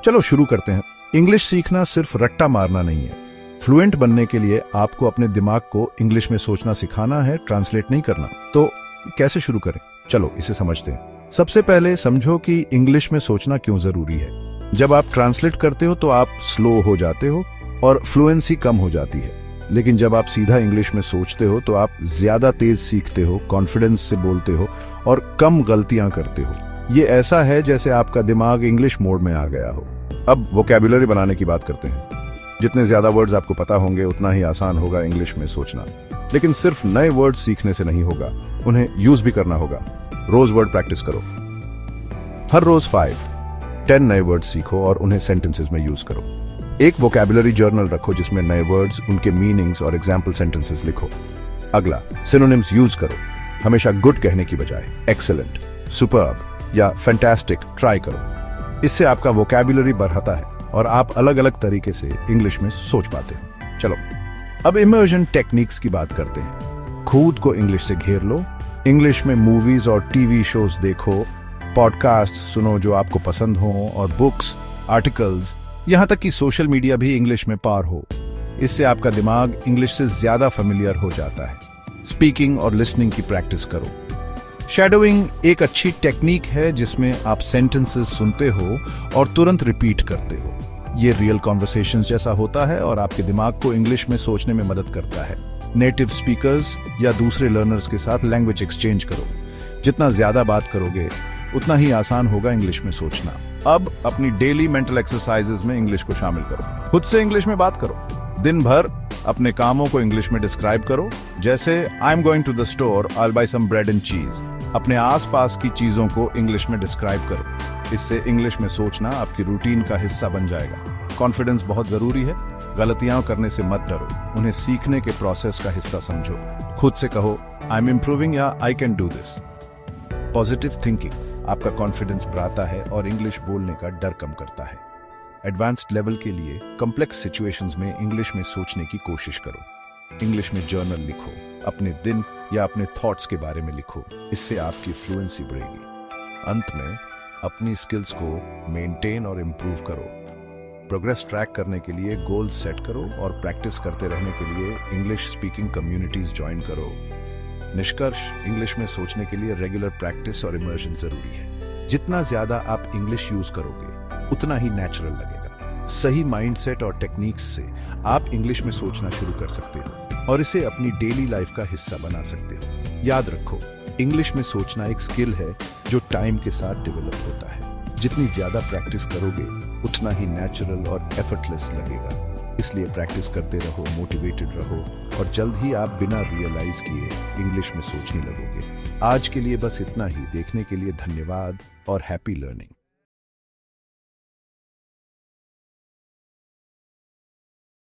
चलो शुरू करते हैं। इंग्लिश सीखना सिर्फ रट्टा मारना नहीं है। फ्लुएंट बनने के लिए आपको अपने दिमाग को इंग्लिश में सोचना सिखाना है, ट्रांसलेट नहीं करना। तो कैसे शुरू करें? चलो इसे समझते हैं। सबसे पहले समझो कि इंग्लिश में सोचना क्यों जरूरी है। जब आप ट्रांसलेट करते हो तो आप स्लो हो जाते हो और फ्लुएंसी कम हो जाती है, लेकिन जब आप सीधा इंग्लिश में सोचते हो तो आप ज्यादा तेज सीखते हो, कॉन्फिडेंस से बोलते हो और कम गलतियां करते हो। ये ऐसा है जैसे आपका दिमाग इंग्लिश मोड में आ गया हो। अब वोकैबुलरी बनाने की बात करते हैं। जितने ज्यादा वर्ड्स आपको पता होंगे उतना ही आसान होगा इंग्लिश में सोचना। लेकिन सिर्फ नए वर्ड्स सीखने से नहीं होगा, उन्हें यूज भी करना होगा। रोज वर्ड प्रैक्टिस करो। हर रोज 5-10 नए वर्ड्स सीखो और उन्हें सेंटेंसेस में यूज करो। एक वोकैबुलरी जर्नल रखो जिसमें नए वर्ड्स, उनके मीनिंग्स और एग्जाम्पल सेंटेंसेस लिखो। अगला, सिनोनिम्स यूज करो। हमेशा गुड कहने की बजाय एक्सेलेंट, सुपर्ब या फैंटास्टिक ट्राई करो। इससे आपका वोकैबुलरी बढ़ता है और आप अलग अलग तरीके से इंग्लिश में सोच पाते हो। चलो अब इमर्जन टेक्निक्स की बात करते हैं। खुद को इंग्लिश से घेर लो। इंग्लिश में मूवीज और टीवी शोज देखो, पॉडकास्ट सुनो जो आपको पसंद हो और बुक्स, आर्टिकल्स, यहाँ तक कि सोशल मीडिया भी इंग्लिश में पार हो। इससे आपका दिमाग इंग्लिश से ज्यादा फेमिलियर हो जाता है। स्पीकिंग और लिसनिंग की प्रैक्टिस करो। शैडोइंग एक अच्छी टेक्निक है जिसमें आप सेंटेंसेस सुनते हो और तुरंत रिपीट करते हो। ये रियल कॉन्वर्सेशंस जैसा होता है और आपके दिमाग को इंग्लिश में सोचने में मदद करता है। नेटिव स्पीकर्स या दूसरे लर्नर्स के साथ लैंग्वेज एक्सचेंज करो। जितना ज्यादा बात करोगे उतना ही आसान होगा इंग्लिश में सोचना। अब अपनी डेली मेंटल एक्सरसाइजेज में इंग्लिश को शामिल करो। खुद से इंग्लिश में बात करो। दिन भर अपने कामों को इंग्लिश में डिस्क्राइब करो, जैसे I am going to the store, I will buy some bread and cheese. अपने आसपास की चीजों को इंग्लिश में डिस्क्राइब करो। इससे इंग्लिश में सोचना आपकी रूटीन का हिस्सा बन जाएगा। कॉन्फिडेंस बहुत जरूरी है। गलतियां करने से मत डरो, उन्हें सीखने के प्रोसेस का हिस्सा समझो। खुद से कहो आई एम इम्प्रूविंग या I can do this. Positive thinking आपका कॉन्फिडेंस बढ़ाता है और इंग्लिश बोलने का डर कम करता है। एडवांस्ड लेवल के लिए कॉम्प्लेक्स सिचुएशंस में इंग्लिश में सोचने की कोशिश करो। इंग्लिश में जर्नल लिखो, अपने दिन या अपने थॉट्स के बारे में लिखो। इससे आपकी फ्लुएंसी बढ़ेगी। अंत में अपनी स्किल्स को मेंटेन और इम्प्रूव करो। प्रोग्रेस ट्रैक करने के लिए गोल्स सेट करो और प्रैक्टिस करते रहने के लिए इंग्लिश स्पीकिंग कम्युनिटीज ज्वाइन करो। निष्कर्ष, इंग्लिश में सोचने के लिए रेगुलर प्रैक्टिस और इमर्जन जरूरी है। जितना ज्यादा आप इंग्लिश यूज करोगे उतना ही नेचुरल लगेगा। सही माइंडसेट और टेक्निक्स से आप इंग्लिश में सोचना शुरू कर सकते हो और इसे अपनी डेली लाइफ का हिस्सा बना सकते हो। याद रखो, इंग्लिश में सोचना एक स्किल है जो टाइम के साथ डेवलप होता है। जितनी ज्यादा प्रैक्टिस करोगे उतना ही नेचुरल और एफर्टलेस लगेगा। इसलिए प्रैक्टिस करते रहो, मोटिवेटेड रहो और जल्द ही आप बिना रियलाइज किए इंग्लिश में सोचने लगोगे। आज के लिए बस इतना ही। देखने के लिए धन्यवाद और हैप्पी लर्निंग।